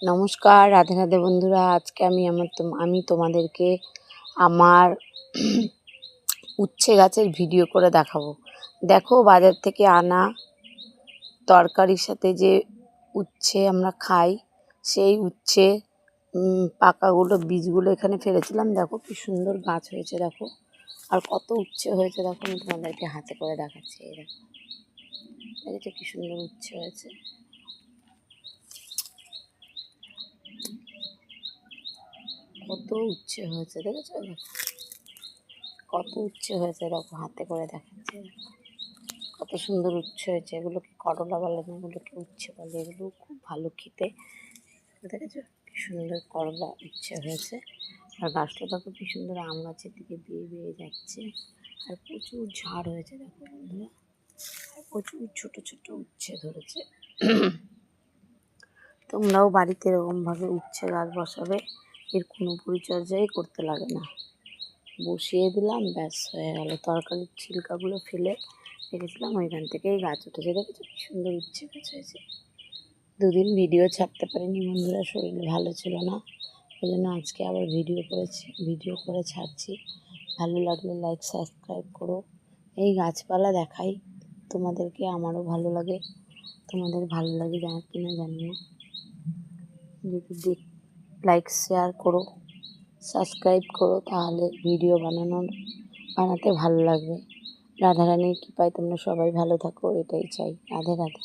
নমস্কার, রাধে রাধে বন্ধুরা। আজকে আমি তোমাদেরকে আমার উচ্ছে গাছের ভিডিও করে দেখাবো। দেখো, বাজার থেকে আনা তরকারির সাথে যে উচ্ছে আমরা খাই, সেই উচ্ছে পাকাগুলো বীজগুলো এখানে ফেলেছিলাম। দেখো কি সুন্দর গাছ হয়েছে, দেখো। আর কত উচ্ছে হয়েছে দেখো, আমি তোমাদেরকে হাতে করে দেখাচ্ছি। এই দেখো, দেখেছো কি সুন্দর উচ্ছে হয়েছে। কত উচ্ছে হয়েছে দেখেছো, কত উচ্ছে হয়েছে দেখো, হাতে করে দেখাচ্ছে। কত সুন্দর উচ্ছে হয়েছে। এগুলোকে করলা বলে না, এগুলোকে উচ্ছে বলে। এগুলো খুব ভালো খেতে। দেখেছো কি সুন্দর করলা উচ্ছে হয়েছে। আর গাছটা দেখো কি সুন্দর আম গাছের দিকে বেয়ে বেয়ে যাচ্ছে। আর প্রচুর ঝাড় হয়েছে দেখো বন্ধুরা। আর প্রচুর ছোট ছোট উচ্ছে ধরেছে। তোমরাও বাড়িতে এরকমভাবে উচ্ছে গাছ বসাবে। এর কোনো পরিচর্যাই করতে লাগে না, বসিয়ে দিলাম, ব্যাস হয়ে গেল। তরকারির ছিলকাগুলো ফেলে রেখেছিলাম, ওইখান থেকেই গাছ উঠেছে। দেখেছো কি সুন্দর উচ্ছে গাছ হয়েছে। দুদিন ভিডিও ছাড়তে পারিনি বন্ধুরা, শরীর ভালো ছিল না, ওই জন্য আজকে আবার ভিডিও করে ছাড়ছি। ভালো লাগলে লাইক সাবস্ক্রাইব করো। এই গাছপালা দেখাই তোমাদেরকে, আমারও ভালো লাগে। তোমাদের ভালো লাগে কিনা জানি না। যদি লাইক শেয়ার করো, সাবস্ক্রাইব করো, তাহলে ভিডিও বানাতে ভালো লাগবে। রাধারানীর কৃপায় তোমরা সবাই ভালো থাকো, এটাই চাই। রাধে রাধে।